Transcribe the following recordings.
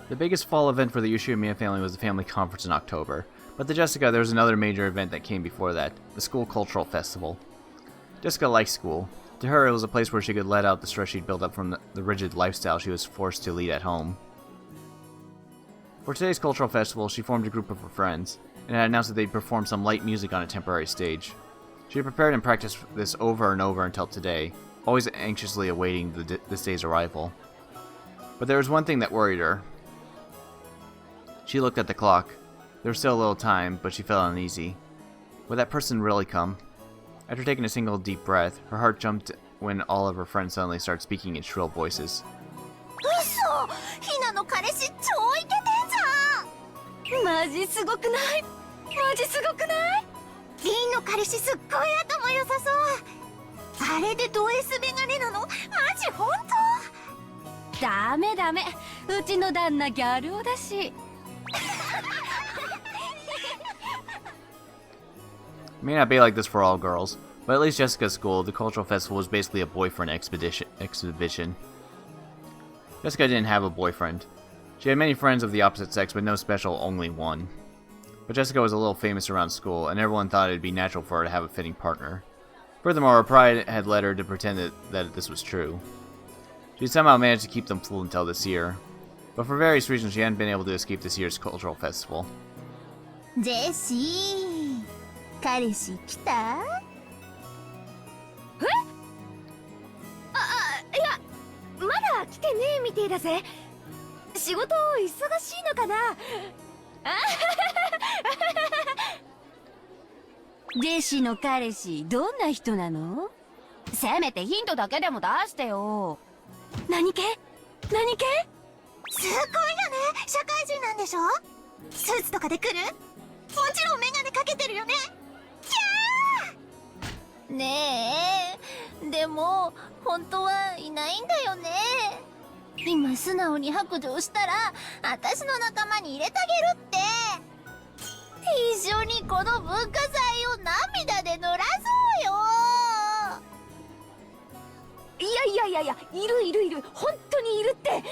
The biggest fall event for the Ushiyama family was the family conference in October, but to Jessica there was another major event that came before that, the school cultural festival. Jessica liked school. To her, it was a place where she could let out the stress she'd built up from the rigid lifestyle she was forced to lead at home. For today's cultural festival, she formed a group of her friends, and had announced that they'd perform some light music on a temporary stage. She had prepared and practiced this over and over until today, always anxiously awaiting this day's arrival. But there was one thing that worried her. She looked at the clock. There was still a little time, but she felt uneasy. Would that person really come? After taking a single deep breath, her heart jumped when all of her friends suddenly started speaking in shrill voices. 嘘！ひなの彼氏超イケてんじゃん！マジすごくない？マジすごくない？リンの彼氏すっごい頭良さそう。あれでド S メガネなの？マジ本当？ダメダメ。うちの旦那ギャル男だし。It may not be like this for all girls, but at least Jessica's school, the cultural festival was basically a boyfriend exhibition. Jessica didn't have a boyfriend. She had many friends of the opposite sex, but no special only one. But Jessica was a little famous around school, and everyone thought it'd be natural for her to have a fitting partner. Furthermore, her pride had led her to pretend that this was true. She'd somehow managed to keep them fooled until this year. But for various reasons, she hadn't been able to escape this year's cultural festival. ジェシー、彼氏来た？え？いや、まだ来てねえみてえだぜ。仕事忙しいのかな？ジェシーの彼氏、どんな人なの？せめてヒントだけでも出してよ。何系？何系？すごいよね。社会人なんでしょ？スーツとかで来る？もちろんメガネかけてるよね。キャー！ねえ、でも本当はいないんだよね。今素直に白状したら私の仲間に入れてあげるって。一緒にこの文化祭を涙で濡らそうよ。いや、いる、本当にいるって。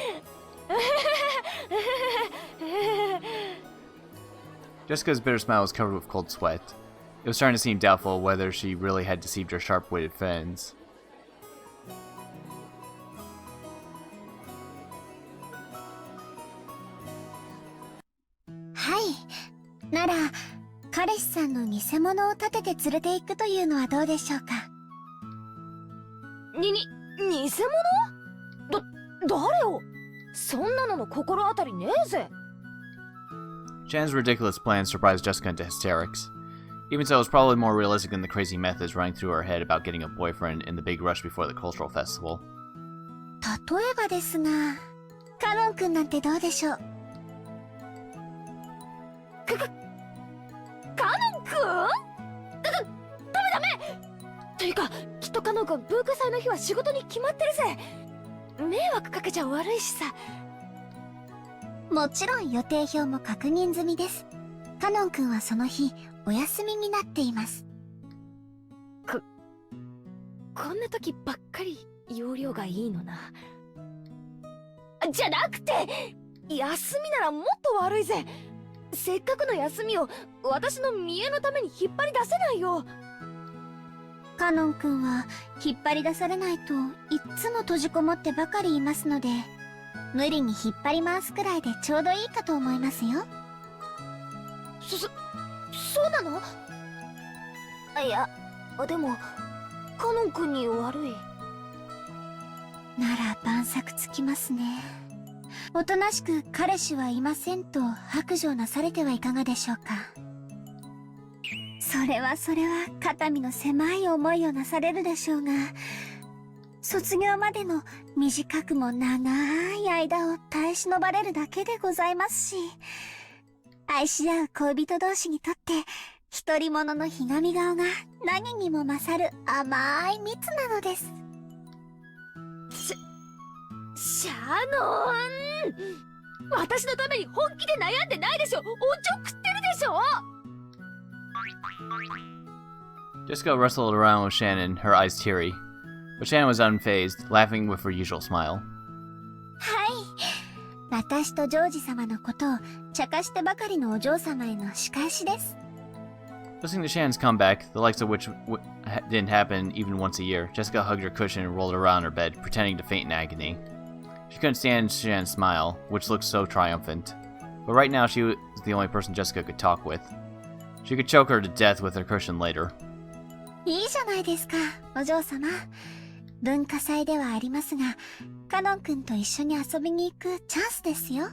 Jessica's bitter smile was covered with cold sweat. It was starting to seem doubtful whether she really had deceived her sharp-witted friends. はい。なら、彼氏さんの偽物を立てて連れて行くというのはどうでしょうか。偽物？誰を？そんなのの心当たりねえぜ。Jan's ridiculous plan surprised Jessica into hysterics. Even so, it was probably more realistic than the crazy methods running through her head about getting a boyfriend in the big rush before the cultural festival. 例えばですが、カノン君なんてどうでしょう。カノン君？ダメ！というか、きっとカノン君文化祭の日は仕事に決まってるぜ。迷惑かけちゃ悪いしさ。もちろん予定表も確認済みです。カノン君はその日お休みになっています。こんな時ばっかり容量がいいのな。じゃなくて、休みならもっと悪いぜ。せっかくの休みを私の見栄のために引っ張り出せないよ。カノン君は引っ張り出されないといっつも閉じこもってばかりいますので、無理に引っ張り回すくらいでちょうどいいかと思いますよ。そうなの？いや、でもカノン君に悪い。なら晩作つきますね。おとなしく彼氏はいませんと白状なされてはいかがでしょうか。それは肩身の狭い思いをなされるでしょうが、卒業までの短くも長い間を耐え忍ばれるだけでございますし、愛し合う恋人同士にとって独り者のひがみ顔が何にも勝る甘い蜜なのです。シャノン、私のために本気で悩んでないでしょ。おちょくってるでしょ。Jessica wrestled around with Shannon, her eyes teary. But Shannon was unfazed, laughing with her usual smile. はい。私とジョージ様のことを茶化してばかりのお嬢様への仕返しです。Listening to Shannon's comeback, the likes of which didn't happen even once a year, Jessica hugged her cushion and rolled around her bed, pretending to faint in agony. She couldn't stand Shannon's smile, which looked so triumphant. But right now she was the only person Jessica could talk with. She could choke her to death with her cushion later. いいじゃないですか、お嬢様。文化祭ではありますが、カノン君と一緒に遊びに行くチャンスですよ。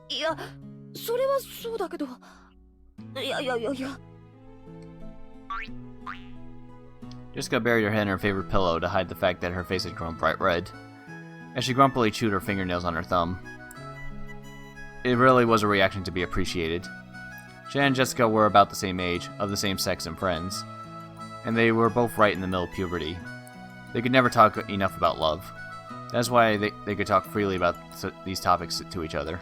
いや、それはそうだけど。いや。Jessica buried her head in her favorite pillow to hide the fact that her face had grown bright red, as she grumpily chewed her fingernails on her thumb. It really was a reaction to be appreciated. Shannon and Jessica were about the same age, of the same sex and friends, and they were both right in the middle of puberty. They could never talk enough about love. That's why they could talk freely about these topics to each other.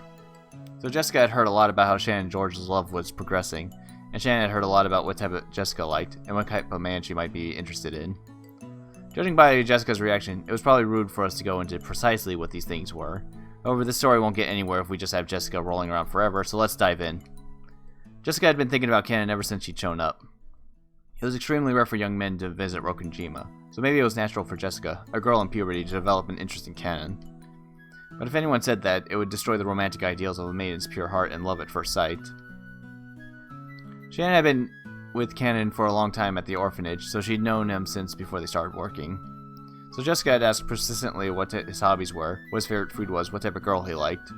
So Jessica had heard a lot about how Shannon and George's love was progressing, and Shannon had heard a lot about what type of Jessica liked, and what type of man she might be interested in. Judging by Jessica's reaction, it was probably rude for us to go into precisely what these things were. However, this story won't get anywhere if we just have Jessica rolling around forever, so let's dive in. Jessica had been thinking about Canon ever since she'd shown up. It was extremely rare for young men to visit Rokunjima, so maybe it was natural for Jessica, a girl in puberty, to develop an interest in Canon. But if anyone said that, it would destroy the romantic ideals of a maiden's pure heart and love at first sight. Shannon had been with Canon for a long time at the orphanage, so she'd known him since before they started working. So Jessica had asked persistently what his hobbies were, what his favorite food was, what type of girl he liked.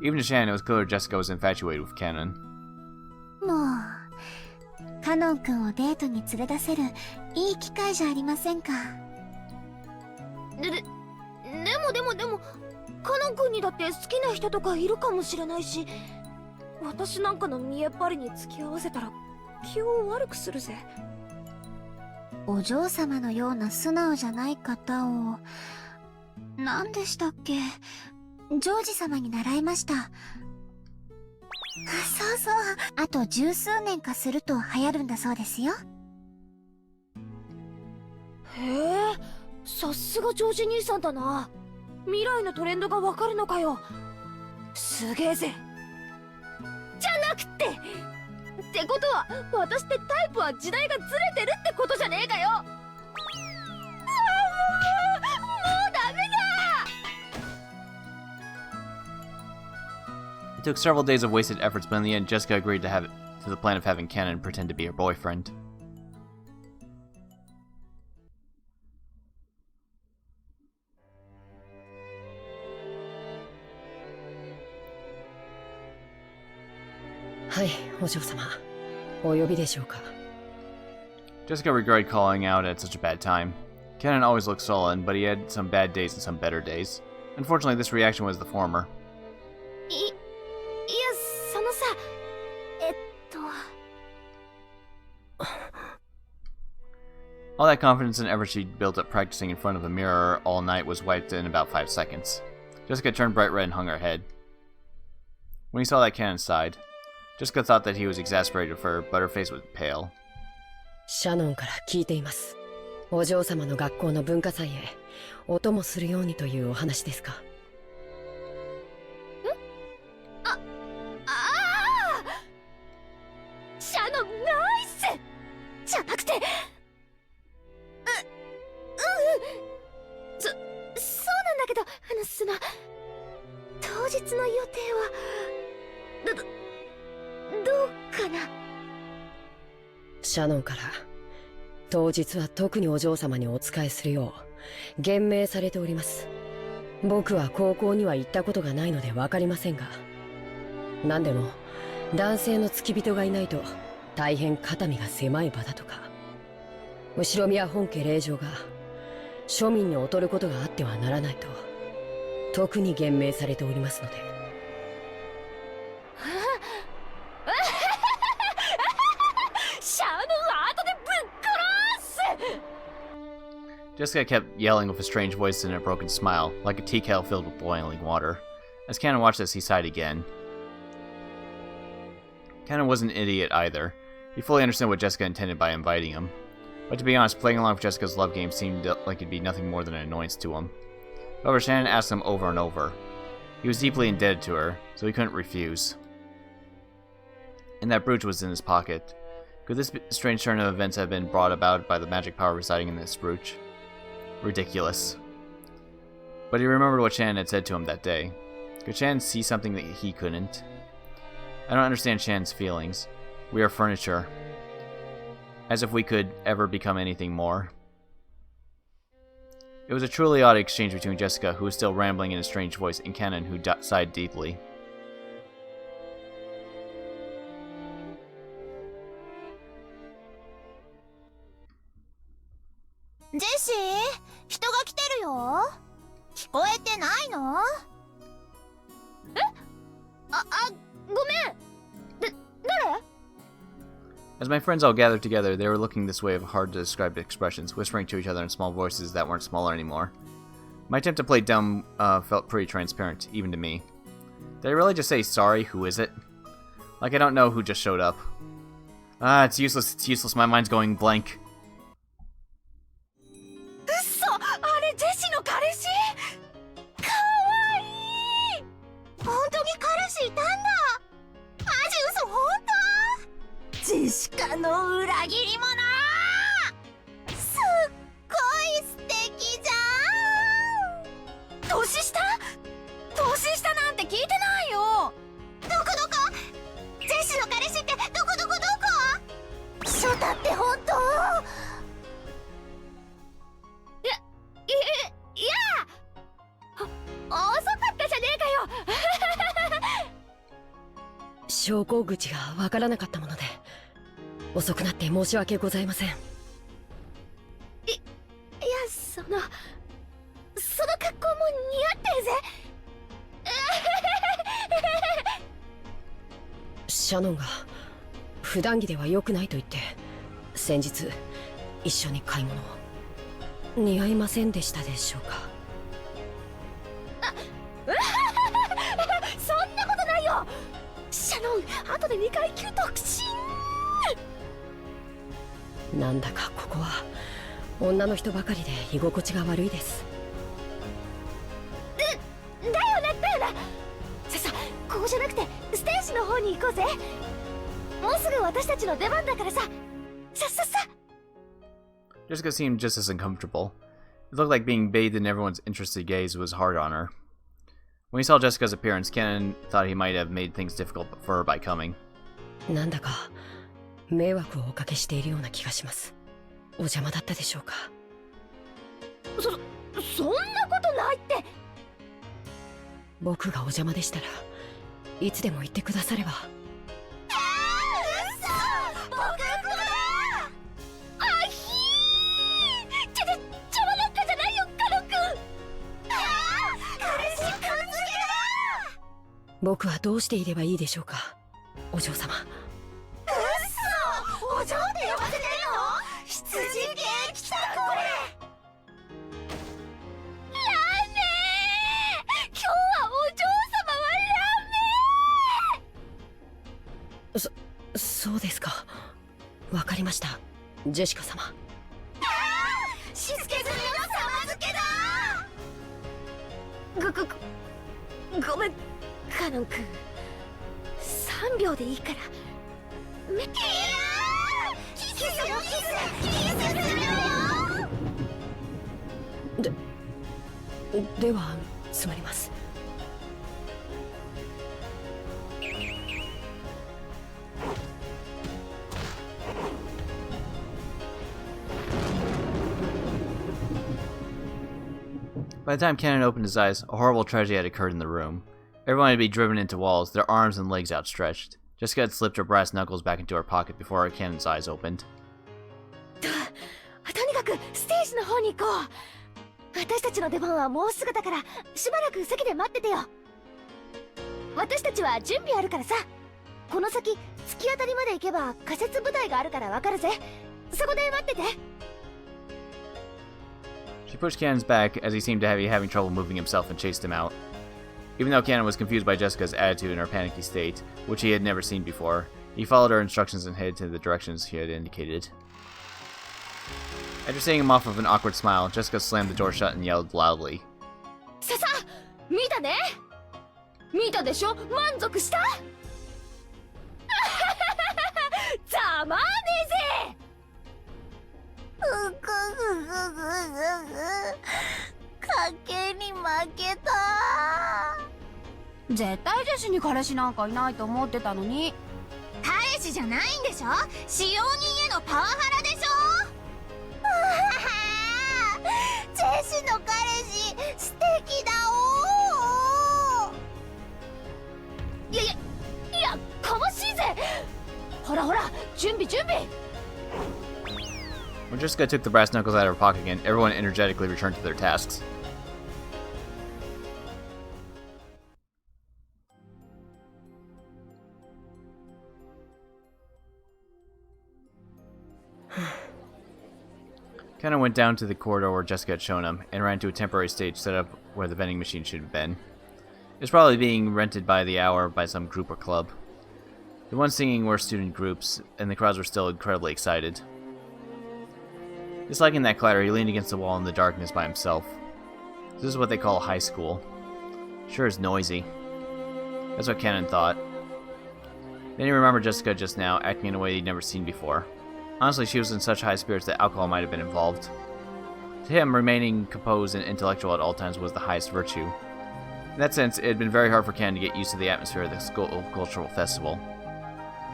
Even to Shannon, it was clear Jessica was infatuated with Canon. もう、カノン君をデートに連れ出せるいい機会じゃありませんか。でも、カノン君にだって好きな人とかいるかもしれないし、私なんかの見えっ張りに付き合わせたら気を悪くするぜ。お嬢様のような素直じゃない方を、何でしたっけ、ジョージ様に習いました。そう、あと十数年かすると流行るんだそうですよ。へえ、さすがジョージ兄さんだな。未来のトレンドがわかるのかよ。すげえぜ。じゃなくってことは、私ってタイプは時代がずれてるってことじゃねえかよ。もうダメだ。It took several days of wasted efforts, but in the end, Jessica agreed to the plan of having Canon pretend to be her boyfriend. Hi, お嬢様。お呼びでしょうか。Jessica regretted calling out at such a bad time. Canon always looked sullen, but he had some bad days and some better days. Unfortunately, this reaction was the former. いや、そのさ、All that confidence and effort she'd built up practicing in front of the mirror all night was wiped in about 5 seconds. Jessica turned bright red and hung her head. When he saw that, Canon sighed. Jessica thought that he was exasperated with her, but her face was pale. シャノンから聞いています。お嬢様の学校の文化祭へお供するようにというお話ですか。シャノンナイスじゃなくて、そうなんだけど、当日の予定はどうかな。シャノンから当日は特にお嬢様にお仕えするよう厳命されております。僕は高校には行ったことがないので分かりませんが、何でも男性の付き人がいないと大変肩身が狭い場だとか、後宮本家令嬢が庶民に劣ることがあってはならないと特に厳命されておりますので。シャノンは後でぶっ殺す。Jessica kept yelling with a strange voice and a broken smile, like a tea kettle filled with boiling water. As Canon watched this, he sighed again. Canon wasn't an idiot either. He fully understood what Jessica intended by inviting him. But to be honest, playing along with Jessica's love game seemed like it'd be nothing more than an annoyance to him. However, Shannon asked him over and over, He was deeply indebted to her, so he couldn't refuse. And that brooch was in his pocket. Could this strange turn of events have been brought about by the magic power residing in this brooch? Ridiculous. But he remembered what Shannon had said to him that day. Could Shannon see something that he couldn't? I don't understand Shannon's feelings. We are furniture. As if we could ever become anything more. It was a truly odd exchange between Jessica, who was still rambling in a strange voice, and Kenan, who sighed deeply. ジェシー、人が来てるよ。聞こえてないの？え？ごめん。誰？ As my friends all gathered together, they were looking this way of hard-to-describe expressions, whispering to each other in small voices that weren't smaller anymore. My attempt to play dumb felt pretty transparent, even to me. Did I really just say, sorry, who is it? Like I don't know who just showed up. It's useless, my mind's going blank. 嘘！あれジェシの彼氏？かわいい！本当に彼氏いたんだ！マジ嘘本当？ジェシカの裏切り者！すっごい素敵じゃん！年下？年下なんて聞いてないよ！どこジェシの彼氏ってどこショタって本当？いや遅かったじゃねえかよ昇降口がわからなかったもので遅くなって申し訳ございません。いやその格好も似合ってるぜシャノンが普段着では良くないと言って先日一緒に買い物を似合いませんでしたでしょうか。そんなことないよシャノン後で2階級特進。なんだかここは女の人ばかりで居心地が悪いです。だよなさここじゃなくてステージの方に行こうぜ。もうすぐ私たちの出番だからさ。さ。 Jessica seemed just as uncomfortable. It looked like being bathed in everyone's interested gaze was hard on her. When he saw Jessica's appearance, Kenan thought he might have made things difficult for her by coming. なんだか迷惑をおかけしているような気がします。お邪魔だったでしょうか。そんなことないって。僕がお邪魔でしたらいつでも言ってくだされば。僕はどうしていればいいでしょうか、お嬢様。お嬢って呼ばせてるの？羊系来たこれ。ラメー！今日はお嬢様はラメー！そうですか。わかりました、ジェシカ様。しつけ済みの様付けだ。ごめんカノン君、3秒でいいからキスするよ。では詰まります。By the time Kenan opened his eyes, a horrible tragedy had occurred in the room. Everyone had been driven into walls, their arms and legs outstretched. Jessica had slipped her brass knuckles back into her pocket before Kenan's eyes opened. とにかくステージの方に行こう。私たちの出番はもうすぐだからしばらく席で待っててよ。私たちは準備あるからさ。この先突き当たりまで行けば仮設舞台があるからわかるぜ。そこで待ってて。 She pushed Kenan's back as he seemed to be having trouble moving himself and chased him out. Even though Kenan was confused by Jessica's attitude and her panicky state, which he had never seen before, he followed her instructions and headed to the directions he had indicated. After seeing him off with an awkward smile, Jessica slammed the door shut and yelled loudly. さ見たね。見たでしょ、満足したざまあねえぜ。賭けに負けた。絶対ジェシに彼氏なんかいないと思ってたのに。彼氏じゃないんでしょ、使用人へのパワハラでしょ。ジェシの彼氏素敵だおー。いやかましいぜ。ほらほら、準備準備。 When Jessica took the brass knuckles out of her pocket again, everyone energetically returned to their tasks. Ken went down to the corridor where Jessica had shown him, and ran to a temporary stage set up where the vending machine should have been. It was probably being rented by the hour by some group or club. The ones singing were student groups, and the crowds were still incredibly excited. Disliking that clatter, he leaned against the wall in the darkness by himself. This is what they call high school. Sure is noisy. That's what Kenan thought. Then he remembered Jessica just now, acting in a way he'd never seen before. Honestly, she was in such high spirits that alcohol might have been involved. To him, remaining composed and intellectual at all times was the highest virtue. In that sense, it had been very hard for Ken to get used to the atmosphere of the school cultural festival.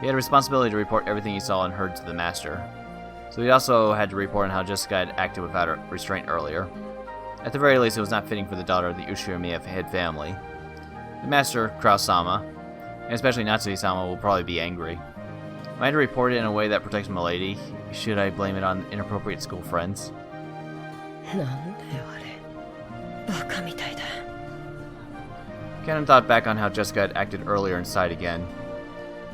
He had a responsibility to report everything he saw and heard to the master. So he also had to report on how Jessica had acted without restraint earlier. At the very least, it was not fitting for the daughter of the Ushirimiya head family. The master, Kraus-sama, and especially Natsui-sama, will probably be angry. Am I to report it in a way that protects Milady? Should I blame it on inappropriate school friends? Kenan thought back on how Jessica had acted earlier inside again.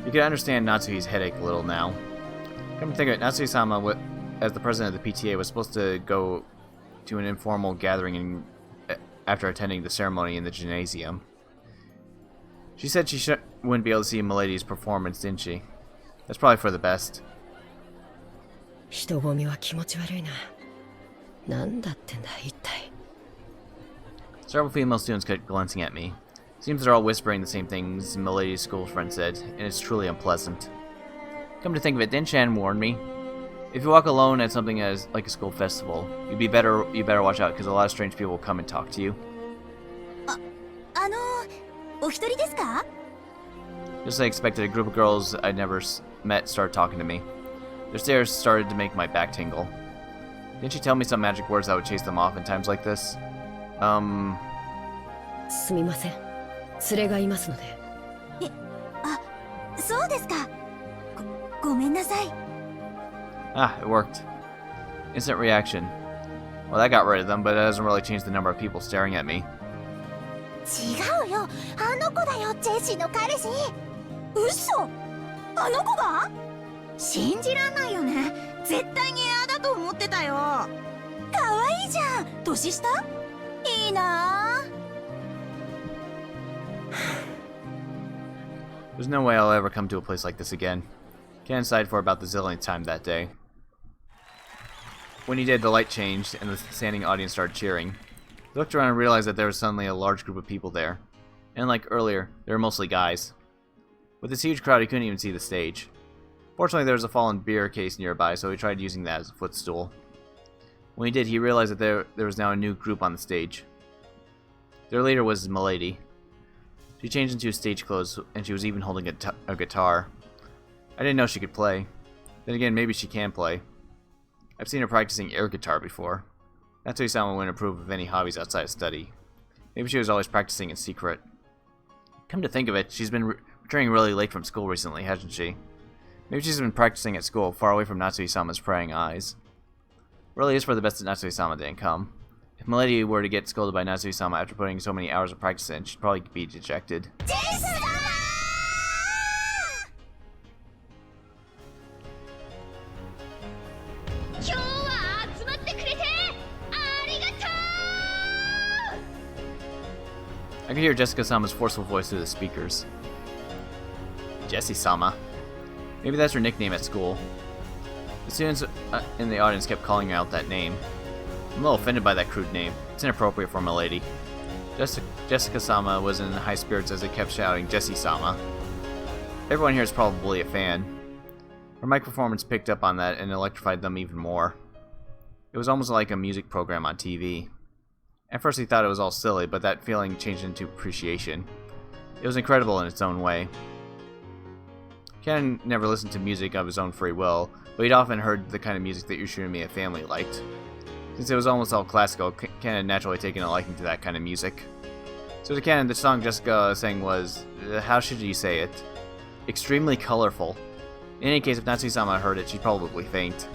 You could understand Natsuhi's headache a little now. Come to think of it, Natsui-sama, as the president of the PTA, was supposed to go to an informal gathering after attending the ceremony in the gymnasium. She said she wouldn't be able to see Milady's performance, didn't she? That's probably for the best. Several female students kept glancing at me. Seems they're all whispering the same things Milady's school friend said, and it's truly unpleasant. Come to think of it, didn't Shan warn me? If you walk alone at something as like a school festival, you better watch out because a lot of strange people will come and talk to you. Just as I expected, a group of girls I'd never met started talking to me. Their stares started to make my back tingle. Didn't you tell me some magic words that would chase them off in times like this? Ah, it worked. Instant reaction. Well, that got rid of them, but it doesn't really change the number of people staring at me. 違うよ、あの子だよ、ジェシーの彼氏。嘘、あの子が？信じらんないよね。絶対にエアだと思ってたよ。可愛いじゃん。年下？いいなぁ。There's no way I'll ever come to a place like this again. Ken sighed for about the zillionth time that day. When he did, the light changed, and the standing audience started cheering. He looked around and realized that there was suddenly a large group of people there. And like earlier, they were mostly guys. With this huge crowd, he couldn't even see the stage. Fortunately, there was a fallen beer case nearby, so he tried using that as a footstool. When he did, he realized that there was now a new group on the stage. Their leader was Milady. She changed into stage clothes, and she was even holding a guitar. I didn't know she could play. Then again, maybe she can play. I've seen her practicing air guitar before. Natsui-sama wouldn't approve of any hobbies outside of study. Maybe she was always practicing in secret. Come to think of it, she's been returning really late from school recently, hasn't she? Maybe she's been practicing at school, far away from Natsui-sama's prying eyes. Really is for the best that Natsui-sama didn't come. If Milady were to get scolded by Natsui-sama after putting so many hours of practice in, she'd probably be dejected. I could hear Jessica-sama's forceful voice through the speakers. Jessie-sama. Maybe that's her nickname at school. The students in the audience kept calling out that name. I'm a little offended by that crude name. It's inappropriate for Milady. Jessica-sama was in high spirits as they kept shouting, "Jessie-sama." Everyone here is probably a fan. Her mic performance picked up on that and electrified them even more. It was almost like a music program on TV. At first he thought it was all silly, but that feeling changed into appreciation. It was incredible in its own way. Ken never listened to music of his own free will, but he'd often heard the kind of music that Ushirimiya family liked. Since it was almost all classical, Ken had naturally taken a liking to that kind of music. So to Ken, the song Jessica sang was, how should you say it? Extremely colorful. In any case, if Natsuki-sama heard it, she'd probably faint.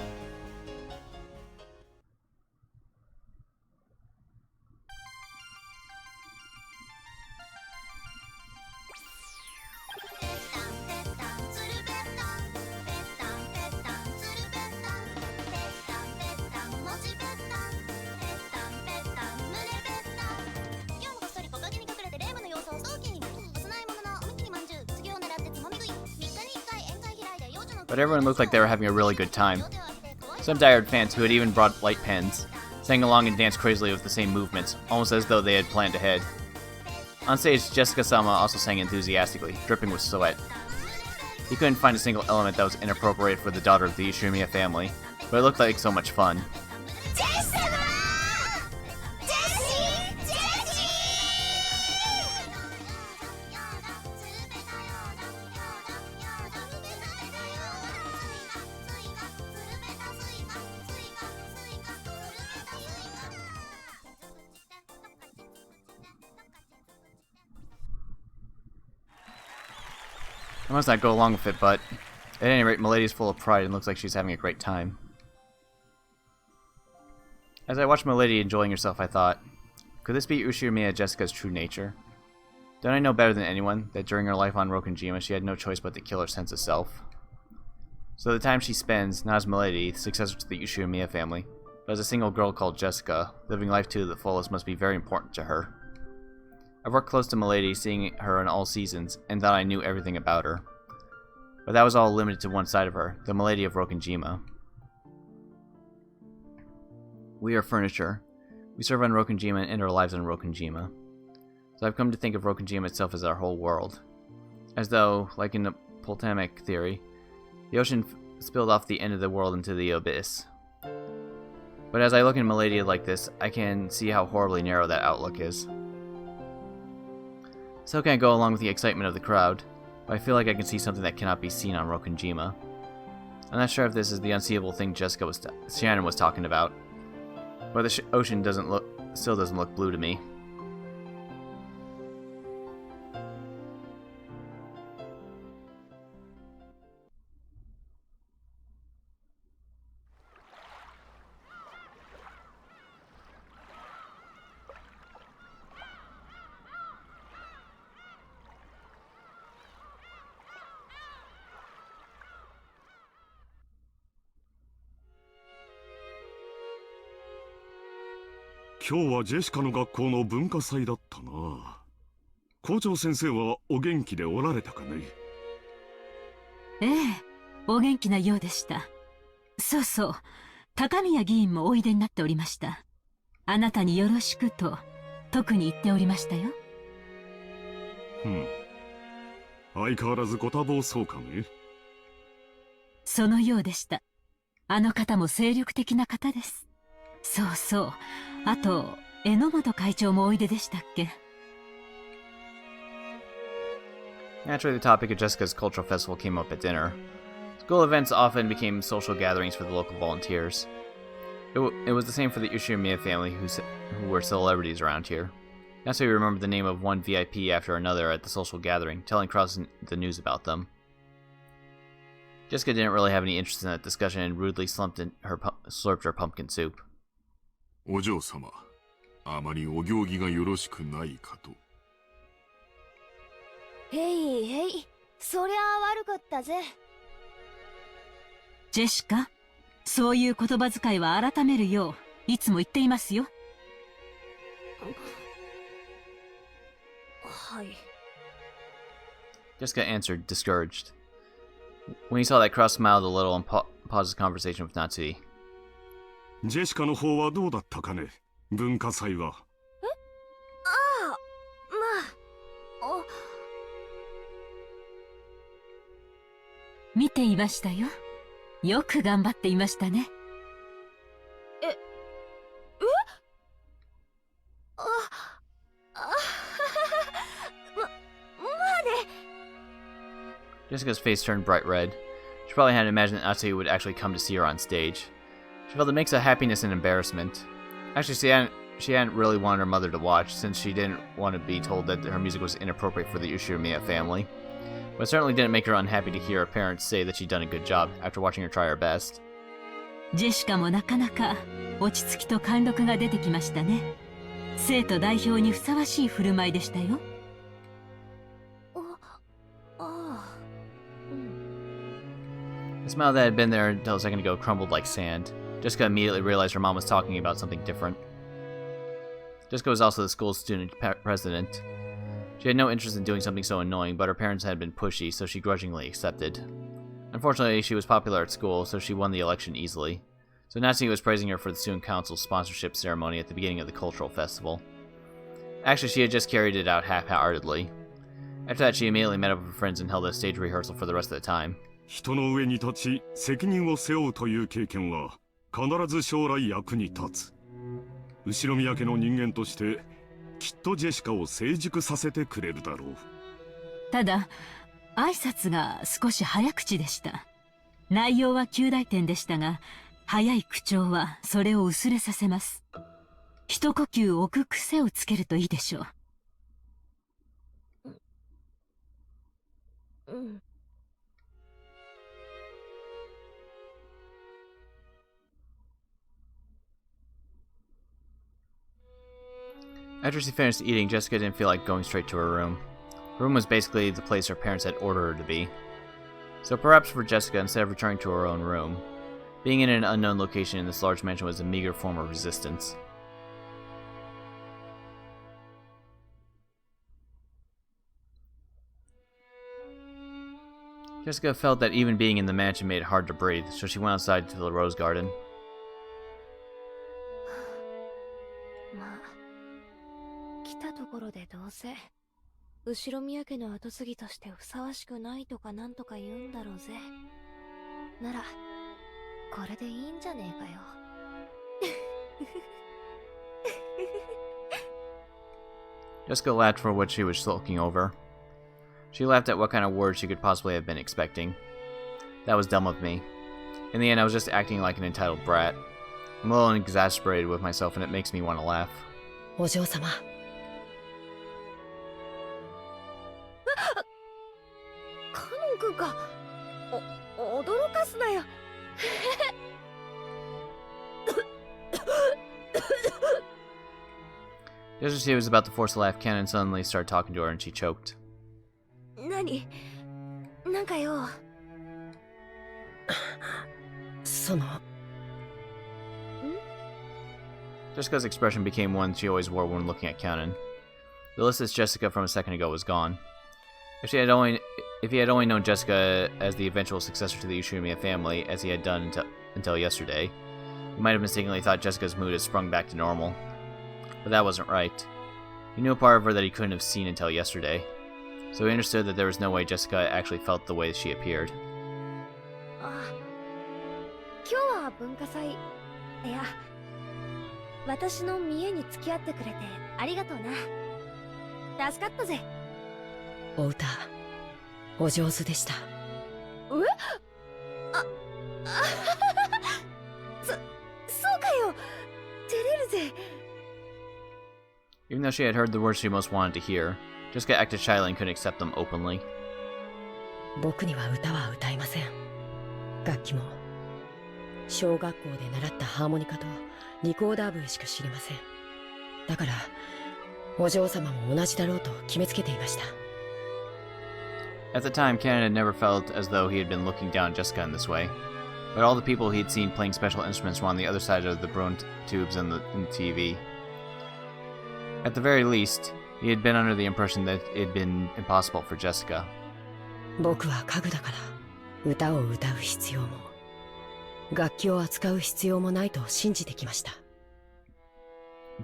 But everyone looked like they were having a really good time. Some diehard fans who had even brought light pens sang along and danced crazily with the same movements, almost as though they had planned ahead. On stage, Jessica-sama also sang enthusiastically, dripping with sweat. He couldn't find a single element that was inappropriate for the daughter of the Ushirimiya family, but it looked like so much fun. I must not go along with it, but at any rate, Milady's full of pride and looks like she's having a great time. As I watched Milady enjoying herself, I thought, could this be Ushirimiya Jessica's true nature? Don't I know better than anyone that during her life on Rokunjima she had no choice but to kill her sense of self? So the time she spends, not as Milady, the successor to the Ushirimiya family, but as a single girl called Jessica, living life to the fullest must be very important to her. I've worked close to Milady, seeing her in all seasons, and thought I knew everything about her. But that was all limited to one side of her, the Milady of Rokunjima. We are furniture. We serve on Rokunjima and end our lives on Rokunjima. So I've come to think of Rokunjima itself as our whole world. As though, like in the Poltemic theory, the ocean spilled off the end of the world into the abyss. But as I look at Milady like this, I can see how horribly narrow that outlook is. Still can't go along with the excitement of the crowd, but I feel like I can see something that cannot be seen on Rokunjima. I'm not sure if this is the unseeable thing Shannon was talking about, but the ocean still doesn't look blue to me.今日はジェシカの学校の文化祭だったな。校長先生はお元気でおられたかね。ええ、お元気なようでした。そうそう、高宮議員もおいでになっておりました。あなたによろしくと特に言っておりましたよ。相変わらずご多忙そうかね。そのようでした。あの方も精力的な方です。そうそう。あと、榎本会長もおいででしたっけ。Naturally, the topic of Jessica's cultural festival came up at dinner. School events often became social gatherings for the local volunteers. It was the same for the Ushirimiya family, who were celebrities around here. That's why we remembered the name of one VIP after another at the social gathering, telling crowds the news about them. Jessica didn't really have any interest in that discussion and rudely slurped her pumpkin soup. お嬢様、あまりお行儀がよろしくないかと。へいへい、そりゃあ悪かったぜ。ジェシカ、そういう言葉遣いは改めるよういつも言っていますよ。はい。Jessica answered, discouraged. When he saw that, Cross smiled a little and paused his conversation with Natsui. ジェシカの方はどうだったかね、文化祭は。あ見ていましたよ。よく頑張っていましたね。あ、あ、まで。 Jessica's face turned bright red. She probably hadn't imagined that Natsuki would actually come to see her on stage. She felt a mix of happiness and embarrassment. Actually, she hadn't really wanted her mother to watch, since she didn't want to be told that her music was inappropriate for the Ushirimiya family. But it certainly didn't make her unhappy to hear her parents say that she'd done a good job after watching her try her best. ジェシカもなかなか落ち着きと貫禄が出てきましたね。生徒代表にふさわしい振る舞いでしたよ。The smile that had been there until a second ago crumbled like sand. Jessica immediately realized her mom was talking about something different. Jessica was also the school's student president. She had no interest in doing something so annoying, but her parents had been pushy, so she grudgingly accepted. Unfortunately, she was popular at school, so she won the election easily. So Natsuki was praising her for the student council's sponsorship ceremony at the beginning of the cultural festival. Actually, she had just carried it out half-heartedly. After that, she immediately met up with her friends and held a stage rehearsal for the rest of the time. 人の上に立ち責任を背負うという経験は必ず将来役に立つ。後宮家の人間としてきっとジェシカを成熟させてくれるだろう。ただ挨拶が少し早口でした。内容は及第点でしたが、早い口調はそれを薄れさせます。一呼吸置く癖をつけるといいでしょう。After she finished eating, Jessica didn't feel like going straight to her room. Her room was basically the place her parents had ordered her to be. So perhaps for Jessica, instead of returning to her own room, being in an unknown location in this large mansion was a meager form of resistance. Jessica felt that even being in the mansion made it hard to breathe, so she went outside to the rose garden. 来たところでどうせ後宮家の跡継ぎとしてふさわしくないとかなんとか言うんだろうぜ。ならこれでいいんじゃねえかよ。Jessica laughed for what she was sulking over. She laughed at what kind of words she could possibly have been expecting. That was dumb of me. In the end, I was just acting like an entitled brat. I'm a little exasperated with myself, and it makes me want to laugh. お嬢様。カノン君か。驚かすなよ。Just as she was about to force a laugh, Cannon suddenly started talking to her, and she choked. 何？なんかよ。その。Jessica's expression became one she always wore when looking at Cannon. The listless Jessica from a second ago was gone. If he had only known Jessica as the eventual successor to the Ushirimiya family, as he had done until yesterday, he might have mistakenly thought Jessica's mood had sprung back to normal. But that wasn't right. He knew a part of her that he couldn't have seen until yesterday, so he understood that there was no way Jessica actually felt the way she appeared. 今日は文化祭。いや、私の見栄に付き合ってくれてありがとうな。助かったぜ。お歌、お上手でした。そうかよ。照れるぜ。Even though she had heard the words she most wanted to hear, Jessica acted shyly and couldn't accept them openly. 僕には歌は歌えません。楽器も小学校で習ったハーモニカとリコーダー部しか知りません。だからお嬢様も同じだろうと決めつけていました。At the time, Cannon had never felt as though he had been looking down at Jessica in this way, but all the people he had seen playing special instruments were on the other side of the broom tubes in the TV. At the very least, he had been under the impression that it had been impossible for Jessica. 僕は家具だから歌を歌う必要も楽器を扱う必要もないと信じてきました。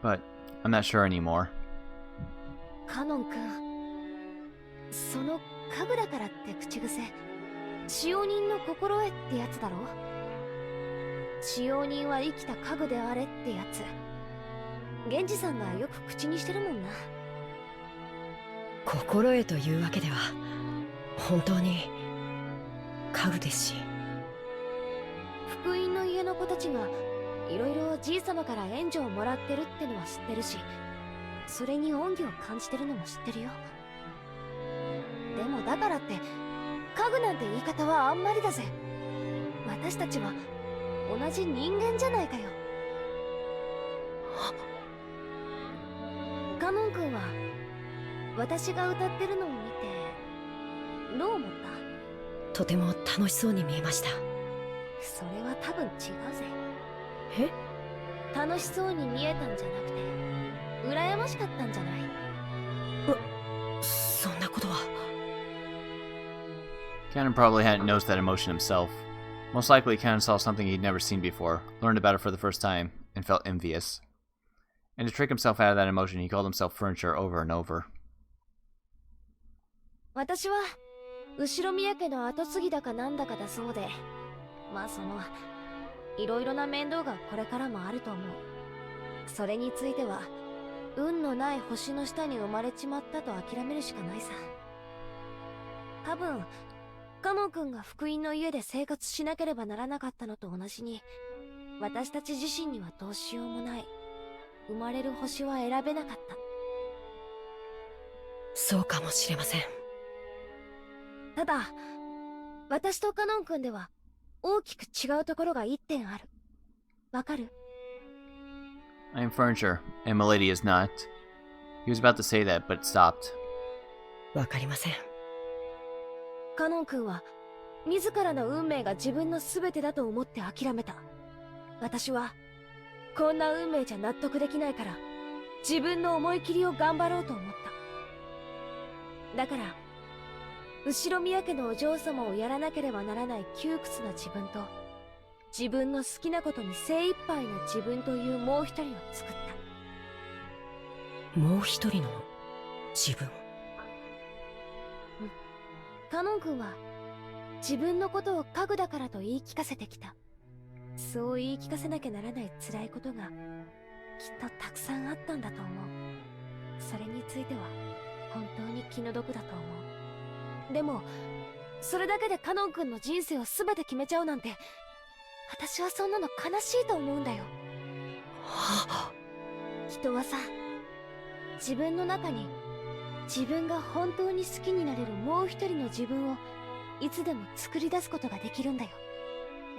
But I'm not sure anymore. カノン君、その家具だからって口癖使用人の心得ってやつだろ。使用人は生きた家具であれってやつ。源氏さんがよく口にしてるもんな。心得というわけでは本当に家具ですし。福音の家の子たちがいろいろじいさまから援助をもらってるってのは知ってるし、それに恩義を感じてるのも知ってるよ。でもだからって家具なんて言い方はあんまりだぜ。私たちは同じ人間じゃないかよ。カノン君は私が歌ってるのを見てどう思った？とても楽しそうに見えました。それは多分違うぜ。え？楽しそうに見えたんじゃなくて羨ましかったんじゃない？そんなことは。Cannon probably hadn't noticed that emotion himself. Most likely, Cannon saw something he'd never seen before, learned about it for the first time, and felt envious. And to trick himself out of that emotion, he called himself furniture over and over. 私は後宮家の跡継ぎだかなんだかだそうで、まあいろいろな面倒がこれからもあると思う。それについては運のない星の下に生まれちまったと諦めるしかないさ。多分カノン君が福音の家で生活しなければならなかったのと同じに、私たち自身にはどうしようもない。生まれる星は選べなかった。そうかもしれません。ただ私とカノン君では大きく違うところが一点ある。わかる？ I am furniture, and Milady is not. He was about to say that, but stopped. わかりません。カノン君は自らの運命が自分の全てだと思って諦めた。私はこんな運命じゃ納得できないから自分の思い切りを頑張ろうと思った。だから後宮家のお嬢様をやらなければならない窮屈な自分と、自分の好きなことに精一杯の自分というもう一人を作った。もう一人の自分。カノン君は自分のことを家具だからと言い聞かせてきた。そう言い聞かせなきゃならない辛いことがきっとたくさんあったんだと思う。それについては本当に気の毒だと思う。でもそれだけでカノン君の人生を全て決めちゃうなんて、私はそんなの悲しいと思うんだよ。人はさ、自分の中に自分が本当に好きになれるもう一人の自分をいつでも作り出すことができるんだよ。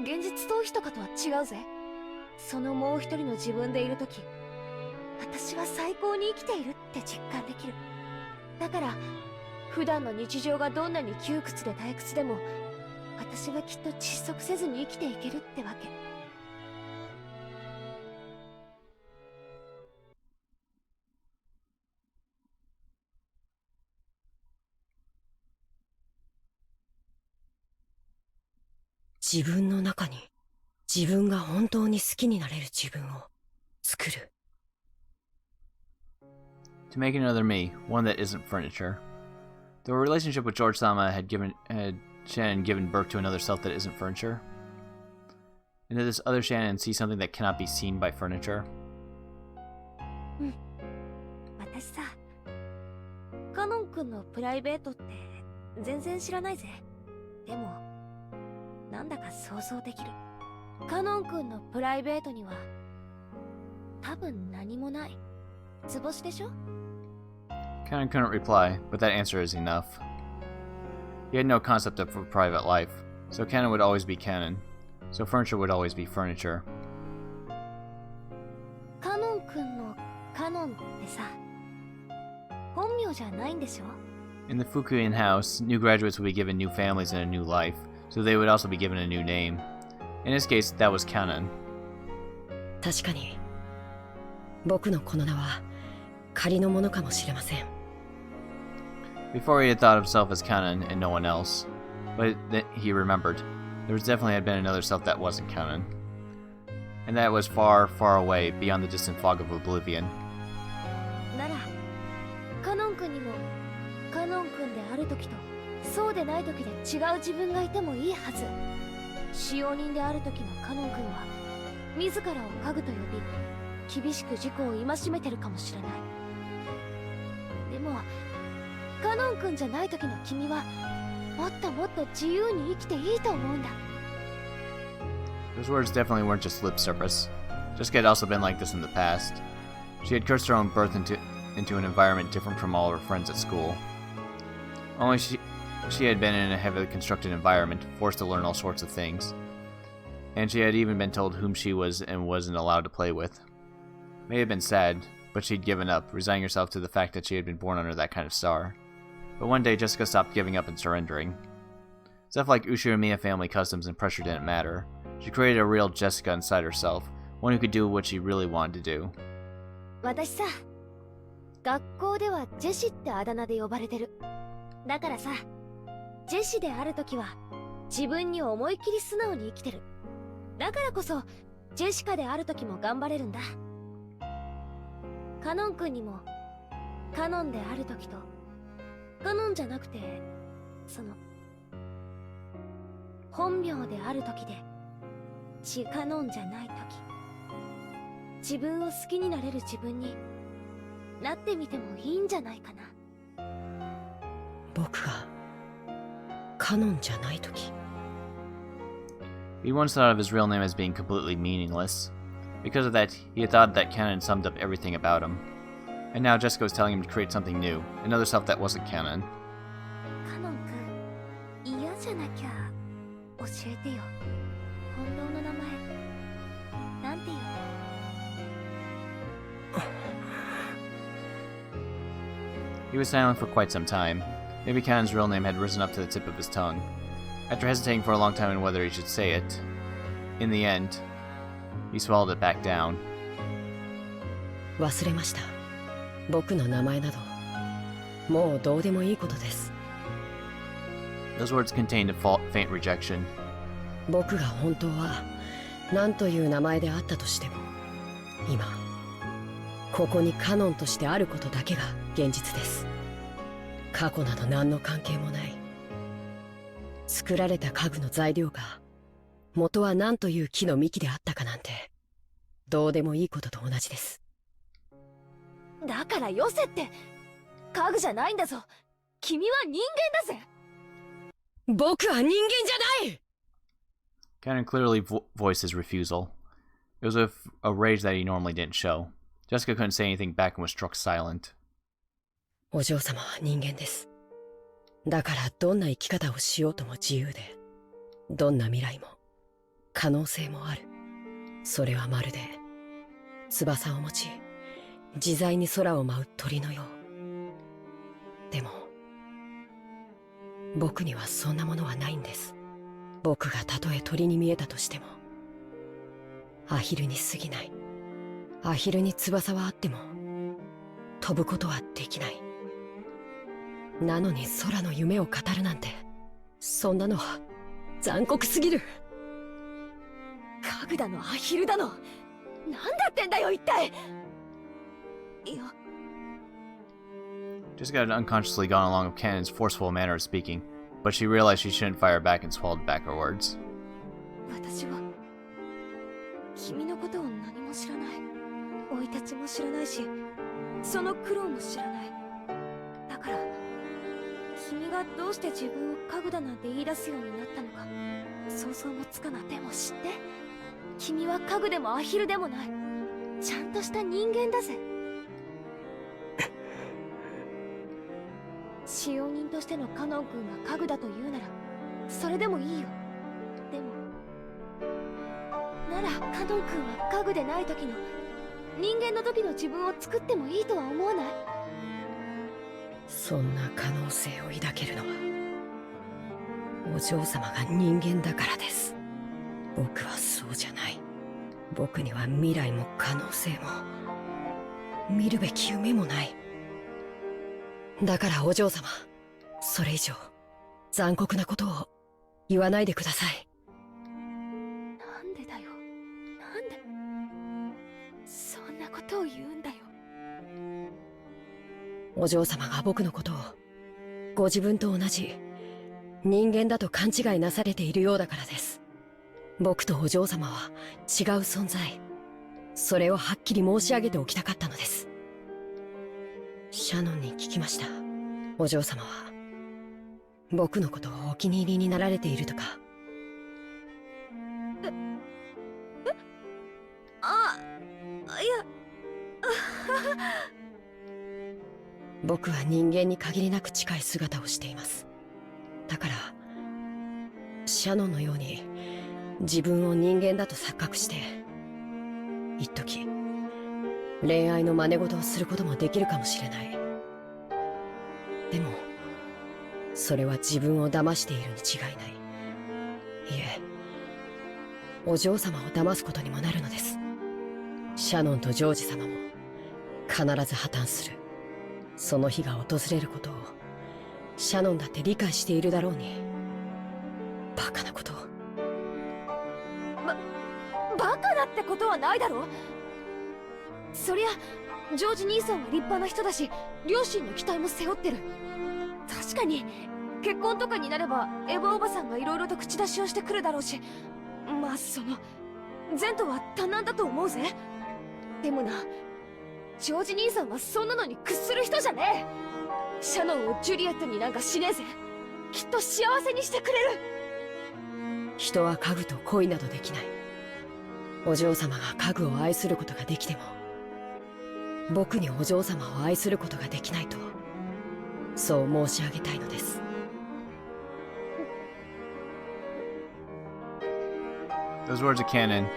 現実逃避とかとは違うぜ。そのもう一人の自分でいるとき、私は最高に生きているって実感できる。だから普段の日常がどんなに窮屈で退屈でも、私はきっと窒息せずに生きていけるってわけ。自分の中に自分が本当に好きになれる自分を作る。To make another me, one that isn't furniture. The relationship with George-sama had Shannon given birth to another self that isn't furniture. And did this other Shannon see something that cannot be seen by furniture? 私さ、カノン君のプライベートって全然知らないぜ。でもなんだか想像できる。カノン君のプライベートには多分何もない。図星でしょ？ Cannon couldn't reply, but that answer is enough. He had no concept of a private life, so Cannon would always be Cannon. So furniture would always be furniture. カノン君のカノンってさ、本名じゃないんでしょ？ In the Fukuin house, new graduates would be given new families and a new life, so they would also be given a new name. In this case, that was Cannon. 確かに僕のこの名は仮のものかもしれません。Before he had thought of himself as Cannon and no one else, but he remembered. There definitely had been another self that wasn't Cannon. And that was far, far away, beyond the distant fog of oblivion. なら、カノン君にもカノン君である時とそうでない時で違う自分がいてもいいはず。使用人である時のカノン君は自らを家具と呼び厳しく自己を戒めてるかもしれない。でもカノン君じゃない時の君はもっともっと自由に生きていいと思うんだ。 Those words definitely weren't just lip service. Jessica had also been like this in the past. She had cursed her own birth into an environment different from all her friends at school. Only she had been in a heavily constructed environment, forced to learn all sorts of things. And she had even been told whom she was and wasn't allowed to play with. May have been sad, but she'd given up, resigning herself to the fact that she had been born under that kind of star. But one day, Jessica stopped giving up and surrendering. Stuff like Ushiramiya family customs and pressure didn't matter. She created a real Jessica inside herself, one who could do what she really wanted to do. 私さ、学校ではジェシってあだ名で呼ばれてる。だからさ、ジェシである時は自分に思いっきり素直に生きてる。だからこそジェシカである時も頑張れるんだ。カノン君にもカノンである時とカノンじゃなくてその本名である時でチカノンじゃない時、自分を好きになれる自分になってみてもいいんじゃないかな。僕がカノンじゃない時。He once thought of his real name as being completely meaningless. Because of that, he had thought that canon summed up everything about him. And now Jessica was telling him to create something new, another self that wasn't canon. カノン君、嫌じゃなきゃ教えてよ。本当の名前なんていうの？ He was silent for quite some time. Maybe Canon's real name had risen up to the tip of his tongue. After hesitating for a long time on whether he should say it, in the end, he swallowed it back down. 忘れました。僕の名前などもうどうでもいいことです。 Those words contained a faint rejection. 僕が本当は何という名前であったとしても、今ここにカノンとしてあることだけが現実です。過去など何の関係もない。作られた家具の材料が元は何という木の幹であったかなんてどうでもいいことと同じです。だからよせって。家具じゃないんだぞ。君は人間だぜ。僕は人間じゃない。 Canon clearly voiced his refusal. It was with a rage that he normally didn't show. Jessica couldn't say anything back and was struck silent. お嬢様は人間です。だからどんな生き方をしようとも自由で、どんな未来も可能性もある。それはまるで翼を持ち自在に空を舞う鳥のよう。でも僕にはそんなものはないんです。僕がたとえ鳥に見えたとしてもアヒルに過ぎない。アヒルに翼はあっても飛ぶことはできない。なのに空の夢を語るなんて、そんなのは残酷すぎる。家具だのアヒルだの、なんだってんだよ一体。いや、 Jessica had unconsciously gone along with Canon's forceful manner of speaking, but she realized she shouldn't fire back and swallowed back her words. 私は君のことを何も知らない。生い立ちも知らないし、その苦労も知らない。だから君がどうして自分を家具だなんて言い出すようになったのか想像もつかない。でも知って、君は家具でもアヒルでもない。ちゃんとした人間だぜ。使用人としてのカノン君が家具だと言うならそれでもいいよ。でもならカノン君は家具でない時の人間の時の自分を作ってもいいとは思わない？そんな可能性を抱けるのはお嬢様が人間だからです。僕はそうじゃない。僕には未来も可能性も見るべき夢もない。だからお嬢様、それ以上残酷なことを言わないでください。なんでだよ、なんでそんなことを言うんだよ。お嬢様が僕のことをご自分と同じ人間だと勘違いなされているようだからです。僕とお嬢様は違う存在。それをはっきり申し上げておきたかったのです。シャノンに聞きました。お嬢様は僕のことをお気に入りになられているとか。いや僕は人間に限りなく近い姿をしています。だからシャノンのように自分を人間だと錯覚して一時恋愛の真似事をすることもできるかもしれない。でもそれは自分を騙しているに違いない。いえ、お嬢様を騙すことにもなるのです。シャノンとジョージ様も必ず破綻する。その日が訪れることをシャノンだって理解しているだろうに。バカなことを。バカだってことはないだろ。そりゃジョージ兄さんは立派な人だし、両親の期待も背負ってる。確かに結婚とかになればエヴァおばさんが色々と口出しをしてくるだろうし、まあ前途は多難だと思うぜ。でもな、ジョージ兄さんはそんなのに屈する人じゃねえ。シャノンをジュリエットになんかしねえぜ。きっと幸せにしてくれる。人は家具と恋などできない。お嬢様が家具を愛することができても僕にお嬢様を愛することができないと、そう申し上げたいのです。Those words of Canon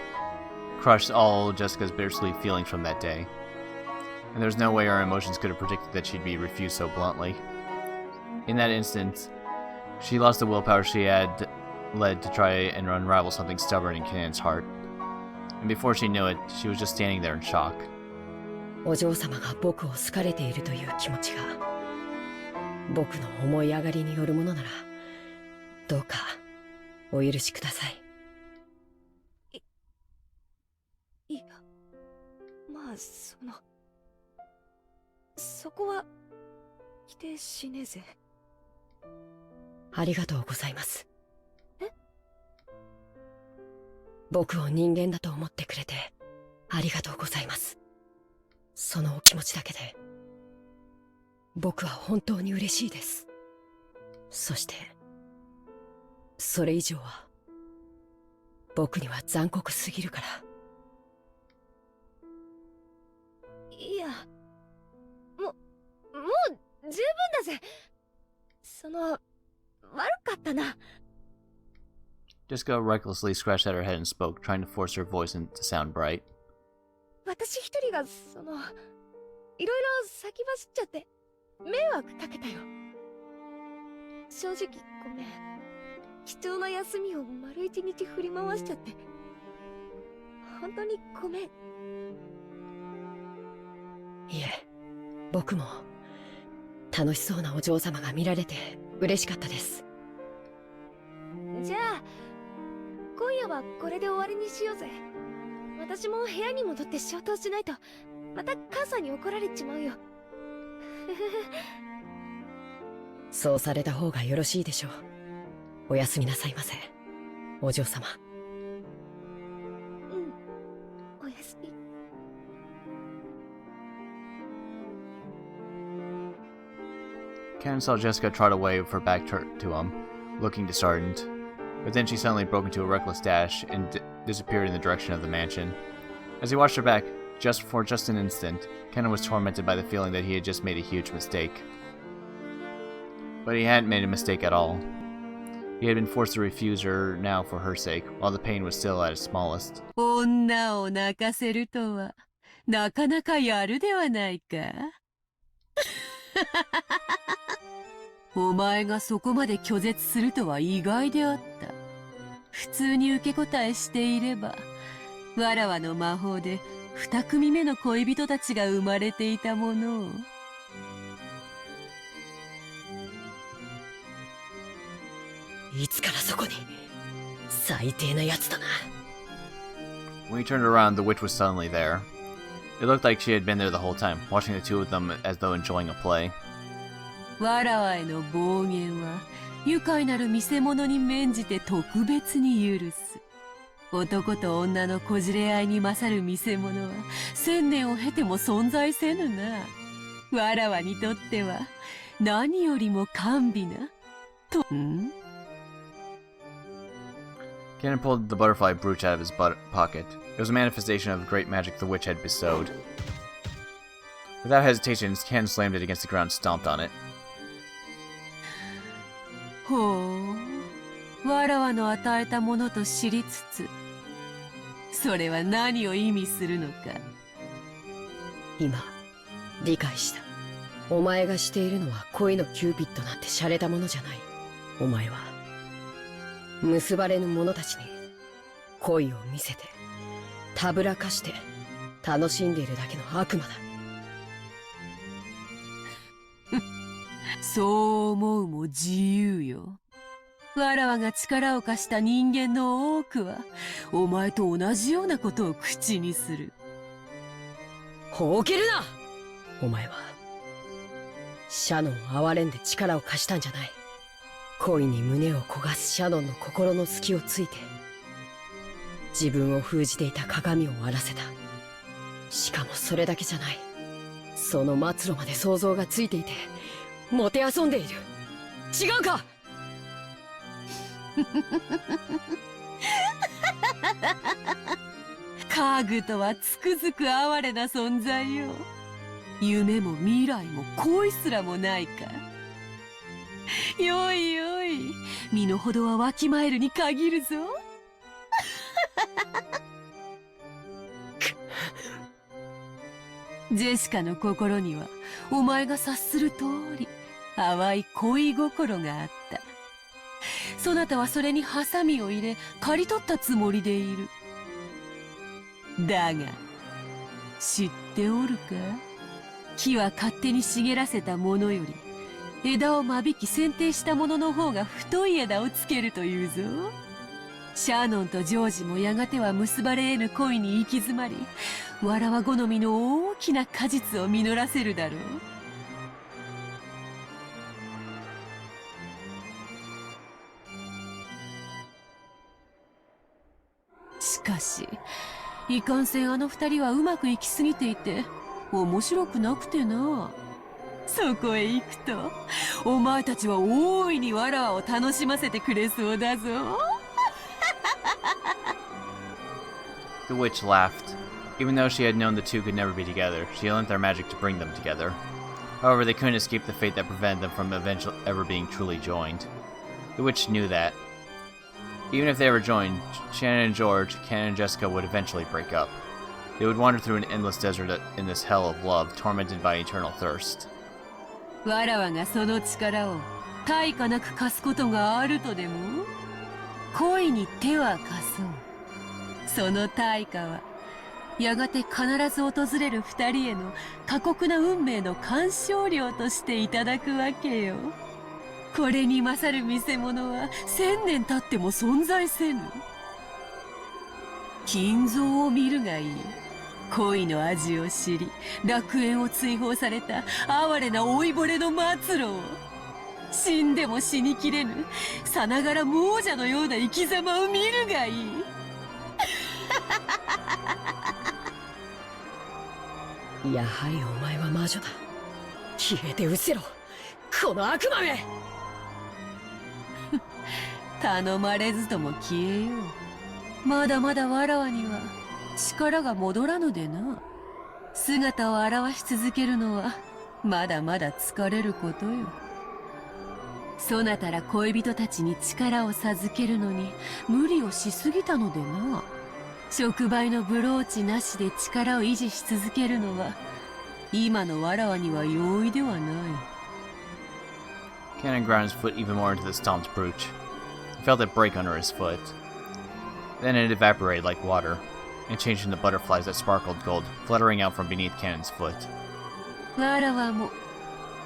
crushed all Jessica's bittersweet feelings from that day, and there's no way her emotions could have predicted that she'd be refused so bluntly. In that instant, she lost the willpower she had led to try and unravel something stubborn in Canon's heart, and before she knew it, she was just standing there in shock. お嬢様が僕を好かれているという気持ちが僕の思い上がりによるものなら、どうかお許しください。いや、まあそこは否定しねえぜ。ありがとうございます。僕を人間だと思ってくれてありがとうございます。そのお気持ちだけで僕は本当に嬉しいです。そしてそれ以上は僕には残酷すぎるから。いや、もう十分だぜ。悪かったな。Jessica recklessly scratched at her head and spoke, trying to force her voice to sound bright. 私一人がいろいろ先走っちゃって迷惑かけたよ。正直ごめん。貴重な休みを丸一日振り回しちゃって本当にごめん。いえ、僕も楽しそうなお嬢様が見られて嬉しかったです。じゃあ今夜はこれで終わりにしようぜ。私も部屋に戻って消灯しないとまた母さんに怒られちまうよ。そうされた方がよろしいでしょう。おやすみなさいませ、お嬢様。おやすみ。Canon saw Jessica trot away with her back to him, looking disheartened. But then she suddenly broke into a reckless dash and disappeared in the direction of the mansion. As he watched her back, for just an instant, Canon was tormented by the feeling that he had just made a huge mistake. But he hadn't made a mistake at all. He had been forced to refuse her now for her sake, while the pain was still at its smallest. 女を泣かせるとはなかなかやるではないか。お前がそこまで拒絶するとは意外であった。普通に受け答えしていれば、わらわの魔法で二組目の恋人たちが生まれていたものを。いつからそこに。最低なやつだな。When he turned around, the witch was suddenly there. It looked like she had been there the whole time, watching the two of them as though enjoying a play. わらわへの暴言は愉快なる見せ物に免じて特別に許す。男と女のこじれ合いに勝る見せ物は千年を経ても存在せぬな。わらわにとっては何よりも甘美な。と、Ganon pulled the butterfly brooch out of his pocket. It was a manifestation of the great magic the witch had bestowed. Without hesitation, Ganon slammed it against the ground and stomped on it. ほう、わらわの与えたものと知りつつ、それは何を意味するのか。今、理解した。お前がしているのは恋のキューピッドなんて洒落たものじゃない。お前は、結ばれぬ者たちに恋を見せて、たぶらかして、楽しんでいるだけの悪魔だ。そう思うも自由よ。わらわが力を貸した人間の多くは、お前と同じようなことを口にする。ほうけるな！お前は、シャノンを憐れんで力を貸したんじゃない。恋に胸を焦がすシャノンの心の隙をついて、自分を封じていた鏡を割らせた。しかもそれだけじゃない。その末路まで想像がついていて、もてあそんでいる。違うか？カグとはつくづく哀れな存在よ。夢も未来も恋すらもないか。よいよい、身の程はわきまえるに限るぞ。ジェシカの心にはお前が察する通り淡い恋心があった。そなたはそれにハサミを入れ刈り取ったつもりでいる。だが知っておるか？木は勝手に茂らせたものより枝を間引き剪定したものの方が太い枝をつけるというぞ。シャーノンとジョージもやがては結ばれ得ぬ恋に行き詰まり、わらわ好みの大きな果実を実らせるだろう。しかし、いかんせんあの二人はうまくいきすぎていて、面白くなくてな。そこへ行くと、お前たちは大いにわらわを楽しませてくれそうだぞ。The witch laughed. Even though she had known the two could never be together, she lent their magic to bring them together. However, they couldn't escape the fate that prevented them from eventually ever being truly joined. The witch knew that. Even if they ever joined, Shannon and George, Ken and Jessica would eventually break up. They would wander through an endless desert in this hell of love, tormented by eternal thirst. わらわがその力を対価なく貸すことがあるとでも？恋に手は貸そう。その対価は、やがて必ず訪れる二人への過酷な運命の鑑賞料としていただくわけよ。これに勝る見せ物は1000年経っても存在せぬ。金蔵を見るがいい。恋の味を知り、楽園を追放された哀れな老いぼれの末路を、死んでも死にきれぬさながら亡者のような生き様を見るがいい。やはりお前は魔女だ。消えて失せろ、この悪魔め。頼まれずとも消えよう。まだまだわらわには力が戻らぬでな。姿を現し続けるのはまだまだ疲れることよ。そなたら恋人たちに力を授けるのに無理をしすぎたのでな。触媒のブローチなしで力を維持し続けるのは今のわらわには容易ではない。 Cannon ground his foot even more into the stomped brooch. He felt it break under his foot. Then it evaporated like water, and changed into butterflies that sparkled gold, fluttering out from beneath Cannon's foot. わらわも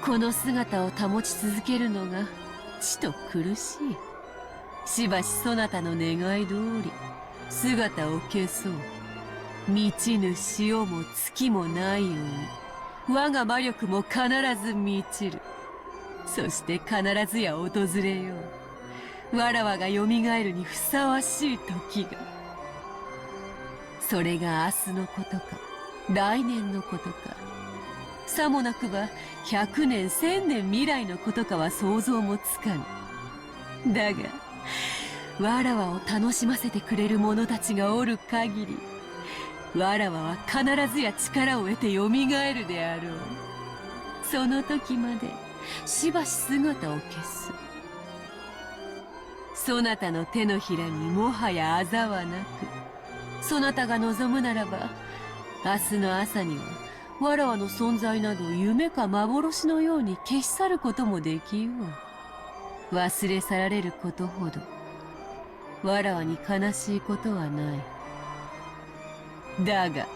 この姿を保ち続けるのがちと苦しい。しばしそなたの願い通り姿を消そう。満ちぬ潮も月もないように我が魔力も必ず満ちる。そして必ずや訪れよう。わらわがよみがえるにふさわしい時が。それが明日のことか、来年のことか、さもなくば100年1000年未来のことかは想像もつかぬ。だがわらわを楽しませてくれる者たちがおる限り、わらわは必ずや力を得てよみがえるであろう。その時までしばし姿を消す。そなたの手のひらにもはやあざはなく、そなたが望むならば明日の朝にはわらわの存在など夢か幻のように消し去ることもできよう。忘れ去られることほどわらわに悲しいことはない。だが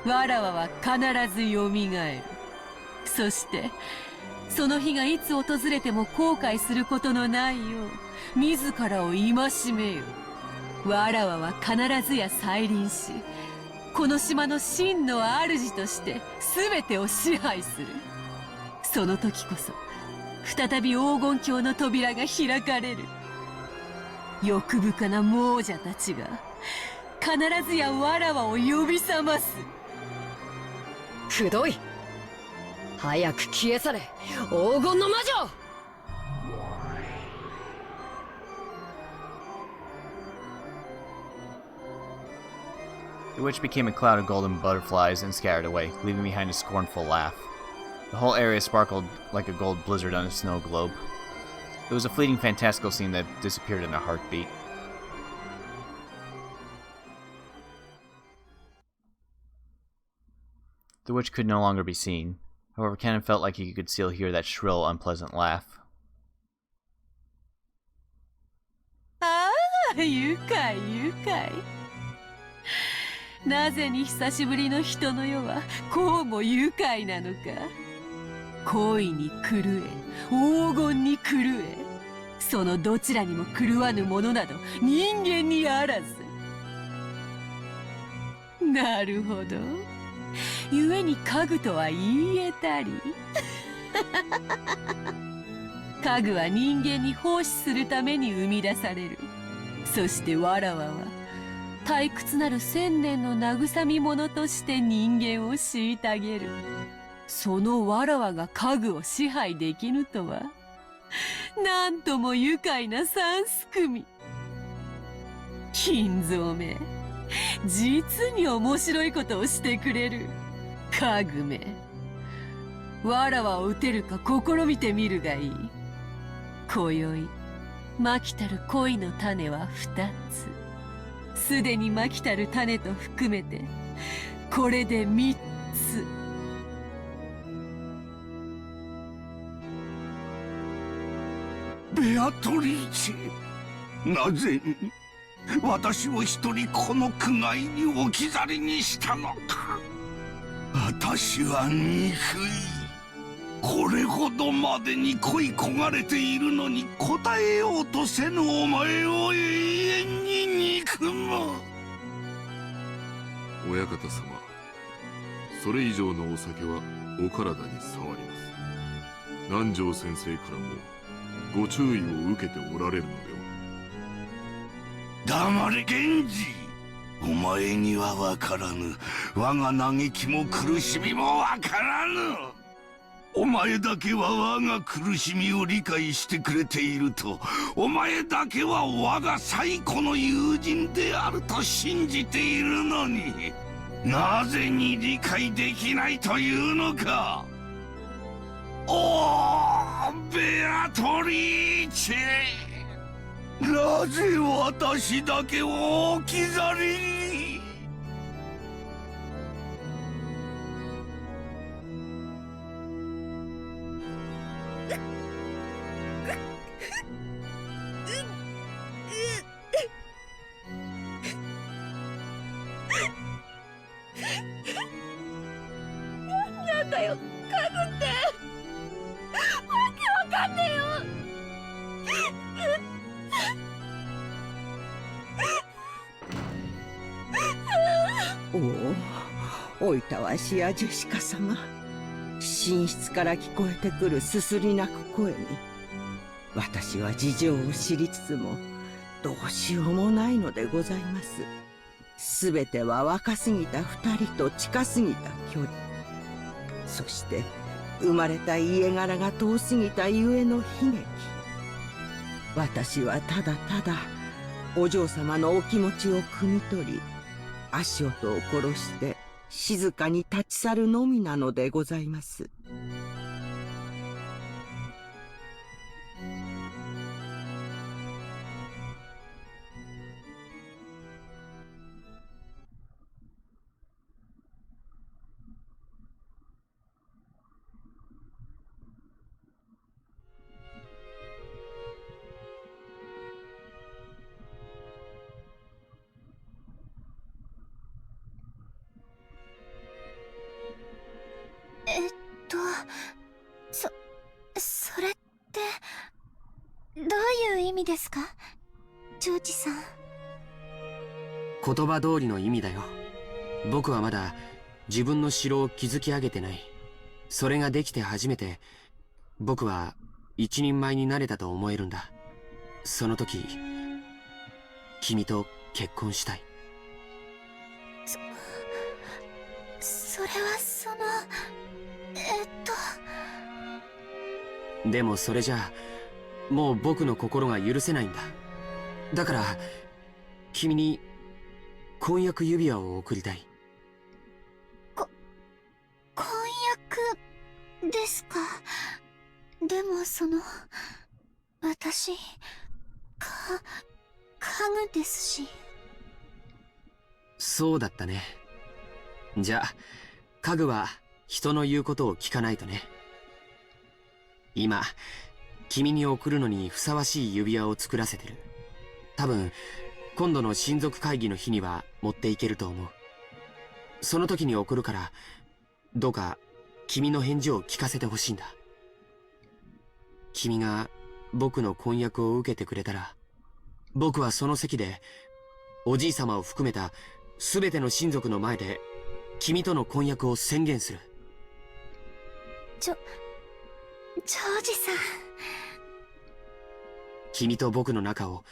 わらわは必ずよみがえる。そしてその日がいつ訪れても後悔することのないよう自らを戒めよ。わらわは必ずや再臨し、この島の真の主として全てを支配する。その時こそ再び黄金鏡の扉が開かれる。欲深な亡者たちが必ずやわらわを呼び覚ます。くどい。早く消え去れ、黄金の魔女。The witch became a cloud of golden butterflies and scattered away, leaving behind a scornful laugh. The whole area sparkled like a gold blizzard on a snow globe. It was a fleeting fantastical scene that disappeared in a heartbeat. The witch could no longer be seen. However, Cannon felt like he could still hear that shrill, unpleasant laugh. ああ、愉快愉快。なぜに久しぶりの人の世はこうも愉快なのか。恋に狂え、黄金に狂え、そのどちらにも狂わぬものなど人間にあらず。なるほど。故に家具とは言い得たり。家具は人間に奉仕するために生み出される。そしてわらわは退屈なる1000年の慰み者として人間を虐げる。そのわらわが家具を支配できぬとは、なんとも愉快な三すくみ。金蔵め、実に面白いことをしてくれる。家具め、わらわを撃てるか試みてみるがいい。今宵まきたる恋の種は2つ。すでにまきたる種と含めてこれで3つ。ベアトリーチェ、なぜに私を一人この苦界に置き去りにしたのか。私は憎い。これほどまでに恋焦がれているのに応えようとせぬお前を永遠に憎む。親方様、それ以上のお酒はお体に障ります。南條先生からもご注意を受けておられるのでは。黙れ源氏。お前には分からぬ。我が嘆きも苦しみも分からぬ。お前だけは我が苦しみを理解してくれていると、お前だけは我が最古の友人であると信じているのに、なぜに理解できないというのか。おー、ベアトリーチェ、なぜ私だけを置き去りに。なんだよ、家具って。わけわかんねえよ。おお、おいたわしやジェシカ様。寝室から聞こえてくるすすり泣く声に、私は事情を知りつつもどうしようもないのでございます。すべては若すぎた二人と近すぎた距離、そして生まれた家柄が遠すぎたゆえの悲劇。私はただただお嬢様のお気持ちを汲み取り、足音を殺して静かに立ち去るのみなのでございます。それって、どういう意味ですか、ジョージさん。言葉通りの意味だよ。僕はまだ自分の城を築き上げてない。それができて初めて、僕は一人前になれたと思えるんだ。その時、君と結婚したい。それはでもそれじゃあ、もう僕の心が許せないんだ。だから、君に婚約指輪を贈りたい。婚約ですか。でも私、家具ですし。そうだったね。じゃあ、家具は人の言うことを聞かないとね。今、君に贈るのにふさわしい指輪を作らせてる。多分、今度の親族会議の日には持っていけると思う。その時に贈るから、どうか君の返事を聞かせてほしいんだ。君が僕の婚約を受けてくれたら、僕はその席で、おじい様を含めた全ての親族の前で、君との婚約を宣言する。ジョージさん。君と僕の仲を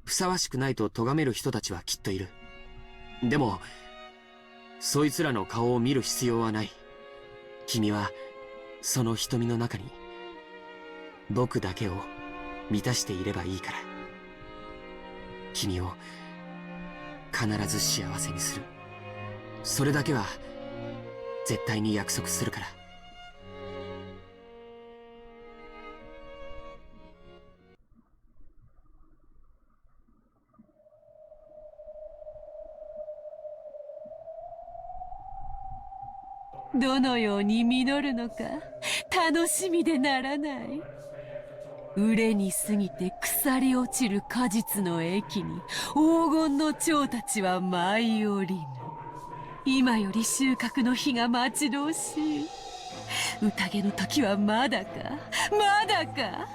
ふさわしくないと咎める人たちはきっといる。でも、そいつらの顔を見る必要はない。君は、その瞳の中に、僕だけを満たしていればいいから。君を、必ず幸せにする。それだけは、絶対に約束するから。どのように実るのか楽しみでならない。熟に過ぎて腐り落ちる果実の駅に黄金の蝶たちは舞い降りぬ。今より収穫の日が待ち遠しい。宴の時はまだか、まだか。